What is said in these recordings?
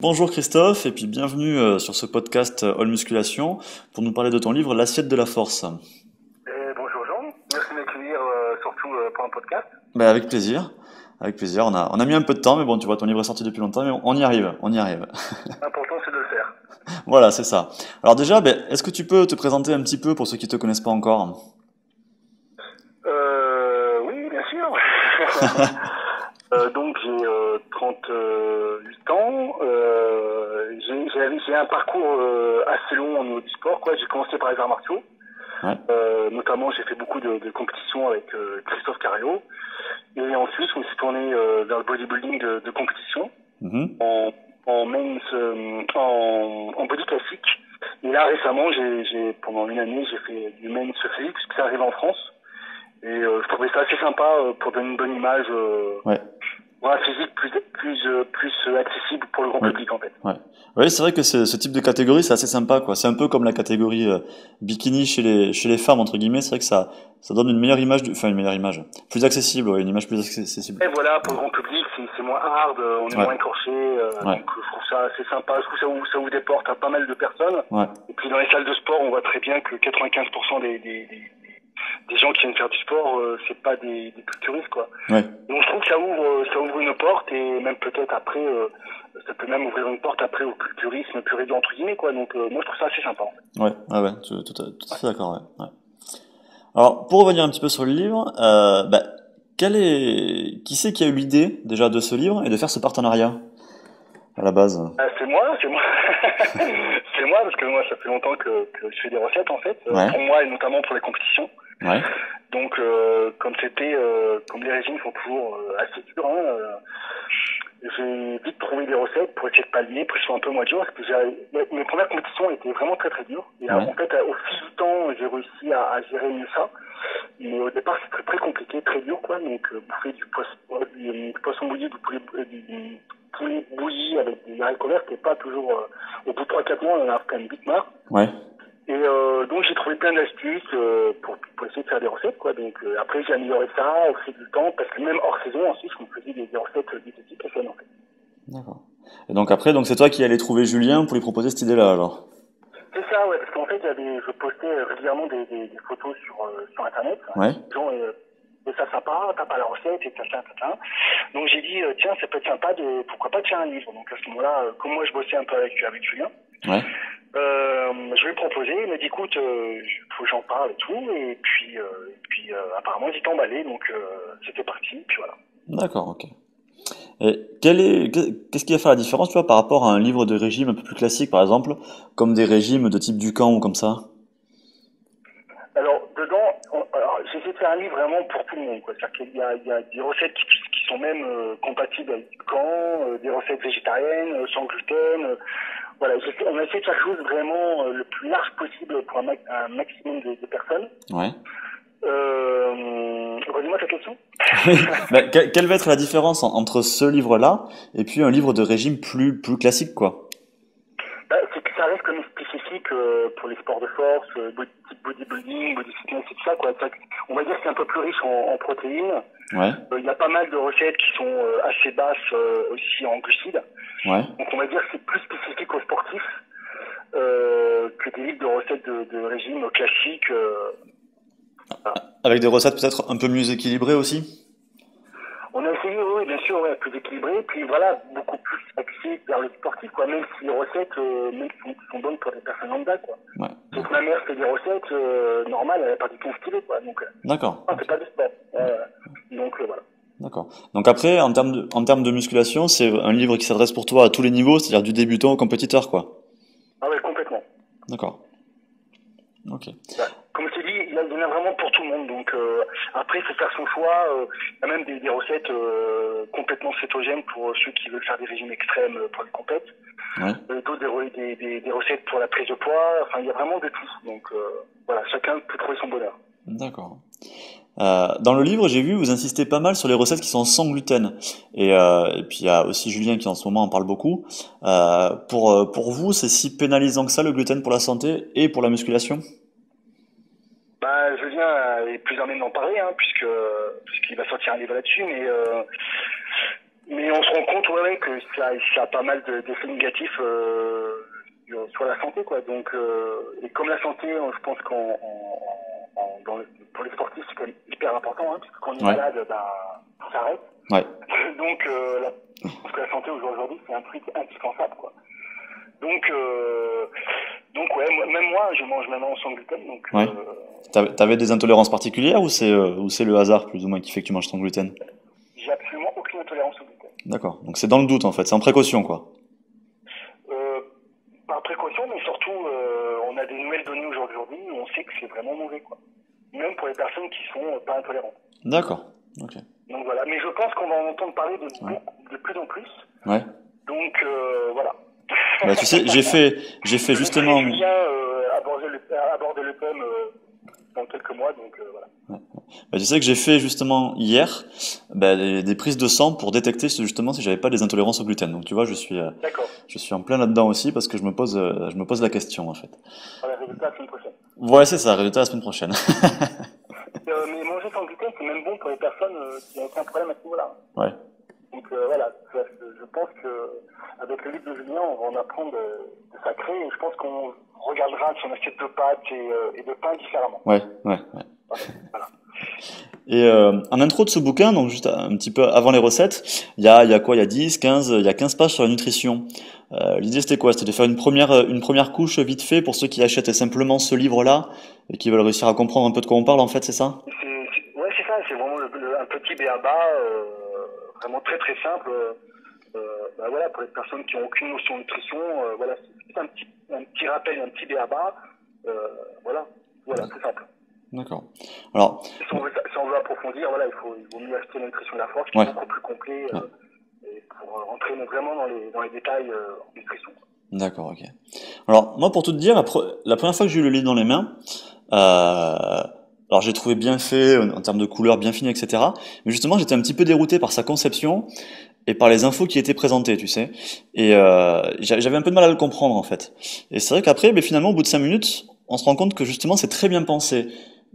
Bonjour Christophe, et puis bienvenue sur ce podcast All Musculation pour nous parler de ton livre L'assiette de la force. Bonjour Jean, merci de m'accueillir surtout pour un podcast. Ben, avec plaisir, avec plaisir. On a mis un peu de temps, mais bon, tu vois, ton livre est sorti depuis longtemps, mais on y arrive, on y arrive. L'important c'est de le faire. Voilà, c'est ça. Alors déjà, ben, est-ce que tu peux te présenter un petit peu pour ceux qui te connaissent pas encore? Oui, bien sûr. Donc j'ai 38 ans. J'ai un parcours assez long au niveau du sport, quoi. J'ai commencé par les arts martiaux. Ouais. Notamment, j'ai fait beaucoup de compétitions avec Christophe Cario. Et ensuite, je me suis tourné vers le bodybuilding de compétition Mhm. en men's, en body classique. Et là, récemment, pendant une année, j'ai fait du men's physique, puisque ça arrive en France. Et je trouvais ça assez sympa pour donner une bonne image, Ouais. pour un physique plus accessible pour le grand Oui. public, en fait. Ouais. Oui, c'est vrai que ce type de catégorie, c'est assez sympa, quoi. C'est un peu comme la catégorie bikini chez les femmes, entre guillemets. C'est vrai que ça donne une meilleure image, enfin une meilleure image, plus accessible, ouais, une image plus accessible. Et voilà, pour le grand public, c'est moins hard, on est Ouais. moins écorché, Ouais. donc je trouve ça assez sympa. Je trouve que ça vous déporte à pas mal de personnes. Ouais. Et puis dans les salles de sport, on voit très bien que 95% des gens qui viennent faire du sport, c'est pas des culturistes, quoi. Ouais. Donc je trouve que ça ouvre une porte, et même peut-être après, ça peut même ouvrir une porte après au culturisme pur et dur, entre guillemets, quoi. Donc moi je trouve ça assez sympa, en fait. Ouais. Ouais. Ouais. Tout à fait d'accord. Ouais. Ouais. Alors, pour revenir un petit peu sur le livre, bah, qui c'est qui a eu l'idée déjà de ce livre et de faire ce partenariat à la base? C'est moi. C'est moi, parce que moi ça fait longtemps que je fais des recettes, en fait, Ouais. pour moi et notamment pour les compétitions. Ouais. Donc comme les régimes sont toujours assez durs, hein, j'ai vite trouvé des recettes pour essayer de pallier, pour que ce soit un peu moins dur, parce que mes premières compétitions étaient vraiment très très dures. Et Ouais. en fait, au fil du temps, j'ai réussi à gérer mieux ça. Mais au départ, c'était très compliqué, très dur, quoi. Donc, bouffer du poisson bouilli, du poulet bouilli avec des haricots verts, c'était pas toujours, au bout de 3-4 mois, on en a quand même vite marre. Ouais. Et donc, j'ai trouvé plein d'astuces pour essayer de faire des recettes, quoi. Donc, après, j'ai amélioré ça au fil du temps, parce que même hors saison, ensuite, je me faisais des recettes diététiques et saines, en fait. D'accord. Et donc après, donc c'est toi qui allais trouver Julien pour lui proposer cette idée-là, alors? C'est ça, ouais, parce qu'en fait, je postais régulièrement des photos sur Internet. Hein. Ouais. Les gens trouvaient ça sympa, t'as pas la recette, et tata. Donc j'ai dit, tiens, ça peut être sympa, pourquoi pas de faire un livre. Donc à ce moment-là, comme moi je bossais un peu avec Julien, Ouais. je lui ai proposé, il m'a dit, écoute, faut que j'en parle et tout, et puis apparemment il est emballé, donc c'était parti, et puis voilà. D'accord, ok. Et qu'est-ce qui va faire la différence, tu vois, par rapport à un livre de régime un peu plus classique, par exemple, comme des régimes de type Ducan ou comme ça? Alors, dedans, j'ai essayé de faire un livre vraiment pour tout le monde, quoi. C'est-à-dire qu'il y a des recettes qui sont même compatibles avec du camp, des recettes végétariennes, sans gluten. Voilà, on a essayé de faire quelque chose vraiment le plus large possible pour un maximum de personnes. Ouais. Redis-moi ta question. Oui. Bah, quelle va être la différence entre ce livre-là et puis un livre de régime plus classique, quoi? Bah, c'est que ça reste comme spécifique pour les sports de force, type bodybuilding, body fitness et tout ça, quoi. On va dire que c'est un peu plus riche en protéines. Ouais. Il y a pas mal de recettes qui sont assez basses aussi en glucides. Ouais. Donc on va dire que c'est plus spécifique aux sportifs que des livres de recettes de régime classiques. Voilà. Avec des recettes peut-être un peu mieux équilibrées aussi? On a essayé, oui, bien sûr, ouais, plus équilibré, puis voilà, beaucoup plus axé vers le sportif, quoi, même si les recettes, même sont bonnes pour des personnes lambda, quoi. Ouais. Sauf que ma mère fait des recettes normales, elle n'a pas du tout inspiré, quoi, donc D'accord. non, Ok. c'est pas du sport. Donc voilà. D'accord. Donc après, en termes de musculation, c'est un livre qui s'adresse pour toi à tous les niveaux, c'est-à-dire du débutant au compétiteur, quoi. Ah ouais, complètement. D'accord. Ok. Ouais. Comme je t'ai dit, il y en a vraiment pour tout le monde. Donc après, il faut faire son choix. Il y a même des recettes complètement cétogènes pour ceux qui veulent faire des régimes extrêmes pour les compètes. Ouais. D'autres des recettes pour la prise de poids. Enfin, il y a vraiment de tout. Donc voilà, chacun peut trouver son bonheur. D'accord. Dans le livre, j'ai vu, vous insistez pas mal sur les recettes qui sont sans gluten. Et puis il y a aussi Julien qui en ce moment en parle beaucoup. Pour vous, c'est si pénalisant que ça le gluten pour la santé et pour la musculation? Bah, Julien est plus à même d'en parler, hein, puisqu'il va sortir un livre là-dessus. Mais Mais on se rend compte, ouais, que ça a pas mal d'effets négatifs sur la santé, quoi. Donc, et comme la santé, je pense pour les sportifs, c'est quand même hyper important, hein, parce que quand on est Ouais. malade, ça arrête. Ouais. Donc, je pense que la santé aujourd'hui, c'est un truc indispensable, quoi. Donc ouais, même moi, je mange maintenant sans gluten, donc. Ouais. T'avais des intolérances particulières ou c'est le hasard plus ou moins qui fait que tu manges sans gluten? J'ai absolument aucune intolérance au gluten. D'accord. Donc c'est dans le doute en fait, c'est en précaution quoi. Par précaution, mais surtout, on a des nouvelles données aujourd'hui où on sait que c'est vraiment mauvais, quoi. Même pour les personnes qui sont pas intolérantes. D'accord. Ok. Donc voilà, mais je pense qu'on va en entendre parler de plus en plus. Ouais. Donc voilà. Bah tu sais, j'ai fait justement. Julien aborder le thème dans quelques mois, donc voilà. Bah, tu sais que j'ai fait justement hier des prises de sang pour détecter justement si j'avais pas des intolérances au gluten. Donc tu vois, D'accord. je suis en plein là-dedans aussi parce que je me pose la question en fait. Voilà, résultat la semaine prochaine. Ouais, c'est ça, résultat la semaine prochaine. Mais manger sans gluten, c'est même bon pour les personnes qui n'ont aucun problème à ce niveau-là. Ouais. Donc voilà, je pense que avec le livre de Julien, on va en apprendre de sacré, et je pense qu'on regardera son assiette de pâtes et de pain différemment. Ouais. Voilà. Et en intro de ce bouquin, donc juste un petit peu avant les recettes, il y a quoi? Il y a 10, 15, il y a 15 pages sur la nutrition. L'idée c'était quoi? C'était de faire une première couche vite fait pour ceux qui achètent simplement ce livre-là et qui veulent réussir à comprendre un peu de quoi on parle en fait, c'est ça? Ouais, c'est ça, c'est vraiment un petit b.a.-ba, vraiment très très simple. Voilà, pour les personnes qui n'ont aucune notion de nutrition, voilà, c'est un petit rappel, un petit b.a.-ba, voilà, tout simple. D'accord. Alors, si on veut approfondir, voilà, il vaut mieux acheter la nutrition de la force, qui est beaucoup plus complet, et pour rentrer vraiment dans les détails en nutrition. D'accord, ok. Alors, moi, pour tout te dire, la première fois que j'ai eu le livre dans les mains, alors j'ai trouvé bien fait, en termes de couleurs bien finies, etc. Mais justement, j'étais un petit peu dérouté par sa conception et par les infos qui étaient présentées, tu sais. Et j'avais un peu de mal à le comprendre, en fait. Et c'est vrai qu'après, finalement, au bout de 5 minutes, on se rend compte que justement, c'est très bien pensé.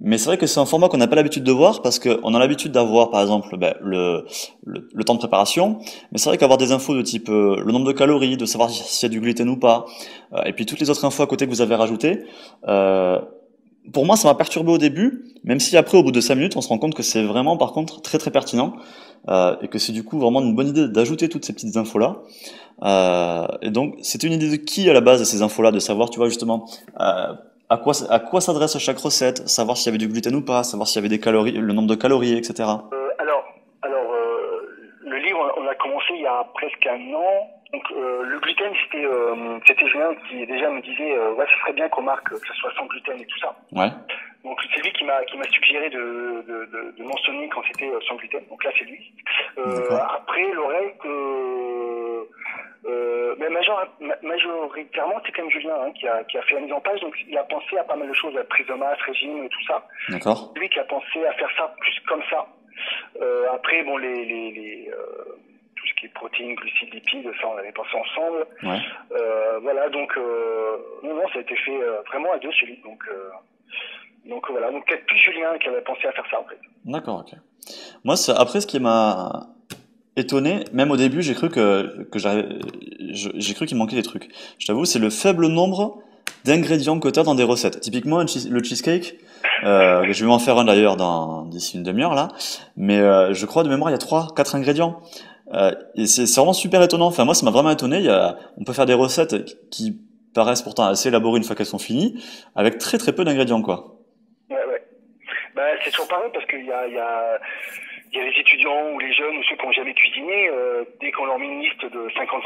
Mais c'est vrai que c'est un format qu'on n'a pas l'habitude de voir parce qu'on a l'habitude d'avoir, par exemple, le temps de préparation. Mais c'est vrai qu'avoir des infos de type le nombre de calories, de savoir s'il y a du gluten ou pas, et puis toutes les autres infos à côté que vous avez rajoutées, pour moi, ça m'a perturbé au début, même si après, au bout de 5 minutes, on se rend compte que c'est vraiment, par contre, très très pertinent, et que c'est du coup vraiment une bonne idée d'ajouter toutes ces petites infos-là. Et donc, c'était une idée de qui à la base, ces infos-là, de savoir, tu vois, justement, à quoi s'adresse chaque recette, savoir s'il y avait du gluten ou pas, savoir s'il y avait des calories, le nombre de calories, etc. Le livre, on a commencé il y a presque un an. Donc le gluten, c'était Julien qui déjà me disait ouais, ce serait bien qu'on marque que ce soit sans gluten et tout ça. Ouais. Donc c'est lui qui m'a suggéré de mentionner quand c'était sans gluten. Donc là c'est lui. Après le reste, mais majoritairement c'est quand même Julien qui a fait la mise en page. Donc il a pensé à pas mal de choses, la prise de masse, régime et tout ça. D'accord. Lui qui a pensé à faire ça plus comme ça. Après bon tout ce qui est protéines, glucides, lipides, ça on avait pensé ensemble. Ouais. Voilà, donc non, ça a été fait vraiment à deux celui. Donc voilà, donc peut-être plus Julien qui avait pensé à faire ça en fait. D'accord, ok. Moi, après, ce qui m'a étonné, même au début, j'ai cru j'ai cru qu'il manquait des trucs. Je t'avoue, c'est le faible nombre d'ingrédients que tu as dans des recettes. Typiquement, le cheesecake, je vais m'en faire un d'ailleurs d'ici une demi-heure là, mais je crois de mémoire, il y a 3-4 ingrédients. Et c'est vraiment super étonnant. Enfin, moi, ça m'a vraiment étonné. On peut faire des recettes qui paraissent pourtant assez élaborées une fois qu'elles sont finies, avec très très peu d'ingrédients, quoi. Ouais. C'est toujours pareil parce qu'il y a les étudiants ou les jeunes ou ceux qui n'ont jamais cuisiné, dès qu'on leur met une liste de 50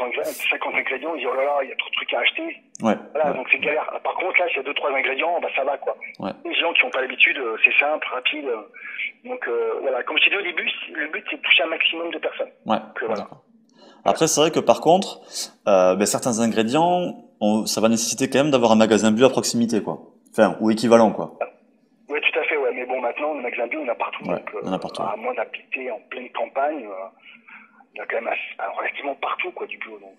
ingrédients, ils disent oh là là, il y a trop de trucs à acheter. Ouais. Voilà, donc c'est galère. Par contre, là, s'il y a 2-3 ingrédients, ça va quoi. Ouais. Les gens qui n'ont pas l'habitude, c'est simple, rapide. Donc voilà, comme je t'ai dit au début, le but c'est de toucher un maximum de personnes. Ouais. Donc, voilà. Après, c'est vrai que par contre, certains ingrédients, ça va nécessiter quand même d'avoir un magasin bio à proximité, quoi. Enfin, ou équivalent, quoi. Oui, tout à fait, ouais. Mais bon, maintenant, le magasin bio, on a partout. Ouais, donc, on a partout. À moins d'habiter en pleine campagne, il y a quand même relativement partout, quoi, du bio. Donc,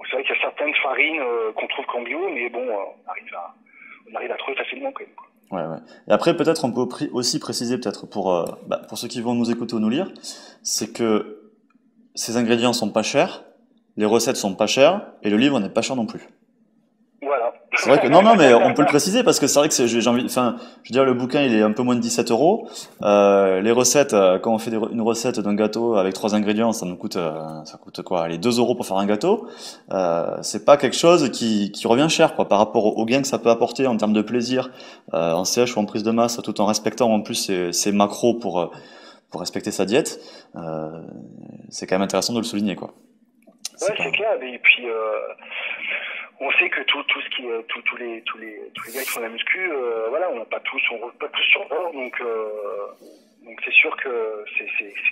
c'est vrai qu'il y a certaines farines qu'on trouve qu'en bio, mais bon, on arrive à trouver facilement quand même, quoi. Ouais. Et après, peut-être, on peut aussi préciser, peut-être, pour ceux qui vont nous écouter ou nous lire, c'est que ces ingrédients sont pas chers, les recettes sont pas chères, et le livre n'est pas cher non plus. Voilà. C'est vrai que non, non, mais on peut le préciser parce que c'est vrai que j'ai envie. Enfin, je veux dire, le bouquin il est un peu moins de 17 euros. Les recettes, quand on fait une recette d'un gâteau avec 3 ingrédients, ça coûte quoi? Allez, 2 euros pour faire un gâteau. C'est pas quelque chose qui revient cher, quoi, par rapport au gain que ça peut apporter en termes de plaisir, en sèche ou en prise de masse, tout en respectant en plus ses macros pour respecter sa diète. C'est quand même intéressant de le souligner, quoi. Ouais, C'est pas. c'est clair. Et puis, on sait que tout ce qui, tous les gars qui font la muscu, voilà, on roule pas tous sur l'or, donc c'est sûr que c'est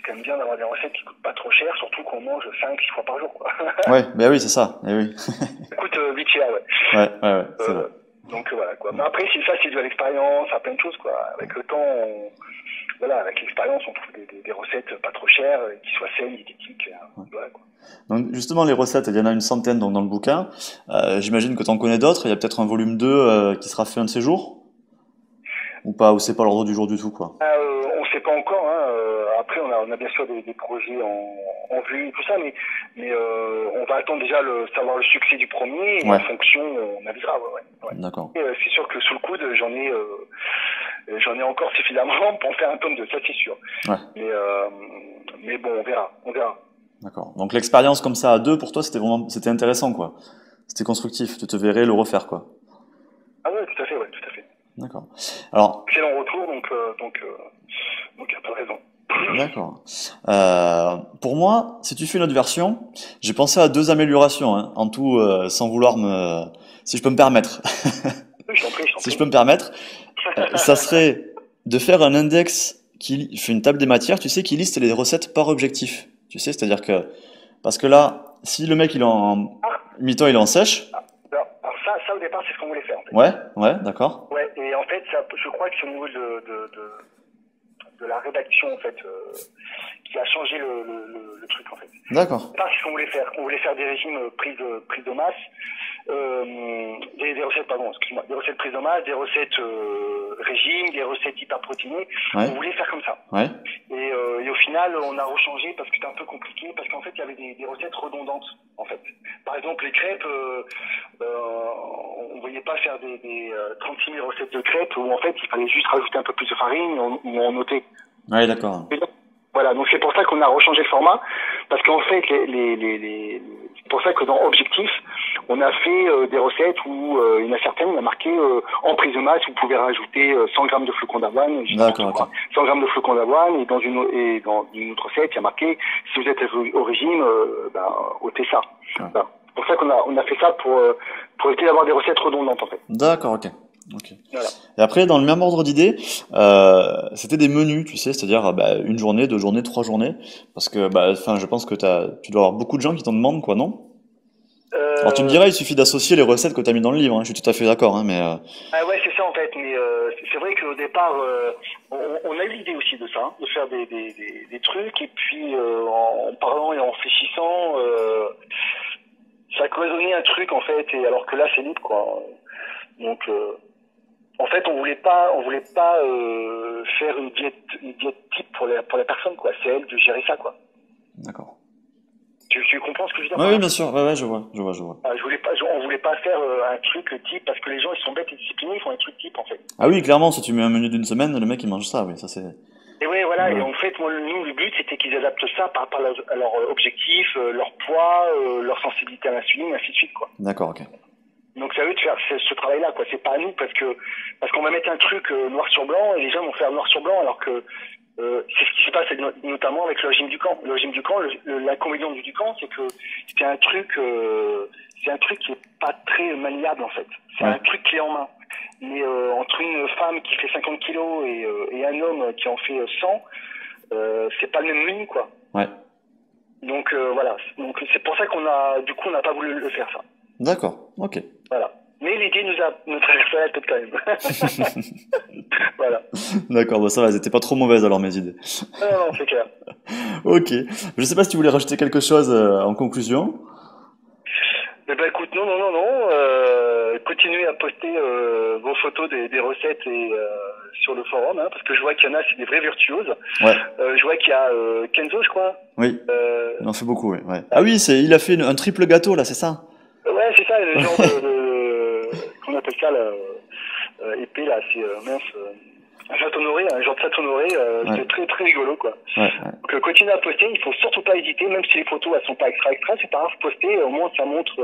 quand même bien d'avoir des recettes qui coûtent pas trop cher, surtout qu'on mange 5-6 fois par jour, quoi. Ouais, ben oui, c'est ça. Eh oui. Ça coûte vite cher, ouais. Ouais, c'est vrai. Donc voilà, quoi. Mais après, c'est dû à l'expérience, à plein de choses, quoi. Avec le temps, voilà, avec l'expérience, on trouve des recettes pas trop chères, qui soient saines, diététiques, voilà, quoi. Donc justement, les recettes, il y en a une centaine donc, dans le bouquin. J'imagine que tu en connais d'autres. Il y a peut-être un volume 2 qui sera fait un de ces jours? Ou pas? Ou c'est pas l'ordre du jour du tout, quoi? On sait pas encore, hein. Après, on a bien sûr des projets en vue et tout ça, mais on va attendre déjà savoir le succès du premier, et Ouais, en fonction, on avisera, ouais. d'accord. Et, c'est sûr que sous le coude, j'en ai encore suffisamment pour en faire un tome 2, ça c'est sûr. Ouais, Mais bon, on verra. d'accord. Donc l'expérience comme ça à deux, pour toi, c'était intéressant, quoi. C'était constructif. Tu te verrais le refaire, quoi. Ah ouais, tout à fait, ouais, tout à fait. D'accord. Alors, Excellent retour, donc y a pas de raison. d'accord. Pour moi, si tu fais une autre version, j'ai pensé à 2 améliorations, hein, en tout, sans vouloir si je peux me permettre. Oui, je t'en prie. Si je peux me permettre, ça serait de faire un index qui fait une table des matières, tu sais, qui liste les recettes par objectif. Tu sais, c'est-à-dire que, parce que là, si le mec il est mi-temps, il est en sèche. Alors ça au départ, c'est ce qu'on voulait faire, en fait. Ouais, d'accord. Ouais, et en fait, je crois que c'est au niveau de la rédaction, en fait, qui a changé le truc, en fait. D'accord. C'est ce qu'on voulait faire. On voulait faire des régimes prise de masse, des recettes, pardon, excuse-moi, des recettes prise de masse, des recettes régime, des recettes hyperprotéinées. Ouais. On voulait faire comme ça. Ouais. Et au final, on a rechangé parce que c'était un peu compliqué, parce qu'en fait, il y avait des recettes redondantes, en fait. Par exemple, les crêpes, on voyait pas faire des 36 000 recettes de crêpes où en fait, il fallait juste rajouter un peu plus de farine ou en noter. Ouais, d'accord. Voilà, donc c'est pour ça qu'on a rechangé le format, parce qu'en fait, c'est pour ça que dans Objectif, on a fait des recettes où il y en a certaines, on a marqué en prise de masse, vous pouvez rajouter 100 grammes de flocons d'avoine, D'accord, ok. 100 grammes de flocons d'avoine, et dans une autre recette, il y a marqué si vous êtes au régime, ôtez ça. Ouais. Voilà. C'est pour ça qu'on a fait ça pour éviter d'avoir des recettes redondantes en fait. D'accord, ok. Voilà. Et après, dans le même ordre d'idée, c'était des menus, tu sais, c'est-à-dire une journée, 2 journées, 3 journées, parce que je pense que tu dois avoir beaucoup de gens qui t'en demandent, quoi, non? Alors tu me diras, il suffit d'associer les recettes que tu as mis dans le livre, hein, je suis tout à fait d'accord, hein, mais Ah ouais, c'est ça en fait, mais c'est vrai qu'au départ, on a eu l'idée aussi de ça, hein, de faire des trucs, et puis en parlant et en réfléchissant, ça a cloisonné un truc en fait, et alors que là c'est libre quoi. Donc en fait on voulait pas faire une diète type pour la personne quoi, c'est elle de gérer ça quoi. d'accord. Tu comprends ce que je veux dire? Oui, bien sûr, ouais, je vois. Ah, on voulait pas faire un truc type parce que les gens ils sont bêtes et disciplinés, ils font un truc type en fait. Ah oui, clairement, si tu mets un menu d'une semaine, le mec il mange ça, oui, ça c'est. Et ouais, voilà, Ouais. et en fait, moi, nous, le but, c'était qu'ils adaptent ça par rapport à leur objectif, leur poids, leur sensibilité à l'insuline, ainsi de suite, quoi. D'accord, ok. Donc, c'est à eux de faire ce travail-là, quoi. C'est pas à nous, parce qu'on va mettre un truc noir sur blanc, et les gens vont faire noir sur blanc, alors que c'est ce qui se passe notamment avec le régime du camp. Le régime du camp, l'inconvénient du camp, c'est que c'est un truc qui est pas très maniable, en fait. C'est Ouais. un truc clé en main. Mais entre une femme qui fait 50 kilos et un homme qui en fait 100, c'est pas le même menu, quoi. Ouais. Donc voilà. Donc c'est pour ça qu'on n'a pas voulu le faire ça. D'accord, ok. Voilà. Mais l'idée nous traverse la tête quand même. Voilà. D'accord, ça va, c'était pas trop mauvaise alors mes idées. Non, c'est clair. Ok. Je sais pas si tu voulais rajouter quelque chose en conclusion. Eh ben écoute, non. continuez à poster vos photos des recettes et sur le forum, hein, parce que je vois qu'il y en a, c'est des vrais virtuoses. Ouais. Je vois qu'il y a Kenzo, je crois. Oui. Il en fait beaucoup, oui. Ouais. Ah oui, il a fait un triple gâteau, là, c'est ça? Ouais, c'est ça, le genre qu'on appelle ça, là, épée, là, c'est mince. Un Saint-Honoré, un genre de Saint-Honoré, Ouais. c'est très très rigolo, quoi. Ouais, ouais. Donc continuez à poster, il faut surtout pas hésiter, même si les photos elles sont pas extra, c'est pas grave, poster, au moins ça montre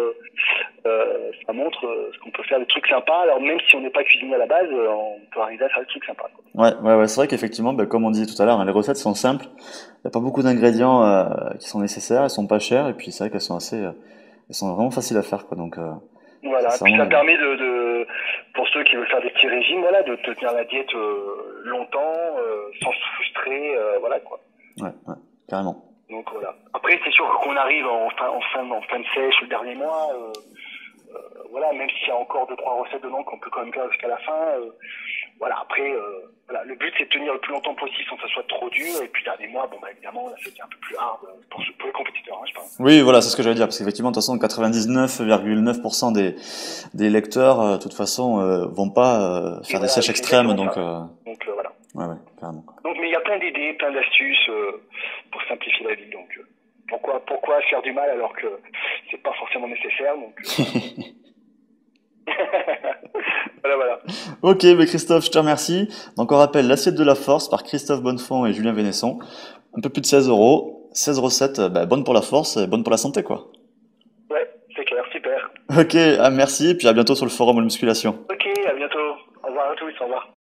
ce qu'on peut faire, des trucs sympas. Alors même si on n'est pas cuisinier à la base, on peut arriver à faire des trucs sympas, quoi. Ouais, ouais, ouais. C'est vrai qu'effectivement, ben, comme on disait tout à l'heure, hein, les recettes sont simples. Il n'y a pas beaucoup d'ingrédients qui sont nécessaires, elles sont pas chères, et puis c'est vrai qu'elles sont elles sont vraiment faciles à faire, quoi. Donc, Voilà, c'est puis ça vraiment, permet pour ceux qui veulent faire des petits régimes, voilà, de tenir la diète longtemps, sans se frustrer, voilà, quoi. ouais, ouais, carrément. Donc voilà. Après, c'est sûr qu'on arrive en fin de sèche, le dernier mois, voilà, même s'il y a encore 2-3 recettes dedans qu'on peut quand même faire jusqu'à la fin, voilà, après, voilà, le but c'est de tenir le plus longtemps possible sans que ça soit trop dur, et puis dernier mois, bon bah évidemment, là c'est un peu plus hard pour les compétiteurs, hein, je pense. Oui, voilà, c'est ce que j'allais dire, parce qu'effectivement, de toute façon, 99,9% des lecteurs, de toute façon, vont pas faire des Voilà, sèches c'est extrêmes, exactement donc, ça. Donc voilà. ouais, ouais, carrément. Donc, mais il y a plein d'idées, plein d'astuces pour simplifier la vie. Donc, pourquoi faire du mal alors que c'est pas forcément nécessaire. Donc, voilà, voilà. Ok, mais Christophe, je te remercie. Donc, on rappelle l'Assiette de la Force par Christophe Bonnefond et Julien Vénesson. Un peu plus de 16 euros. 16 recettes, bah, bonnes pour la force et bonnes pour la santé, quoi. Ouais, c'est clair, super. Ok, merci, et puis à bientôt sur le forum de musculation. Ok, à bientôt. Au revoir à tous, au revoir.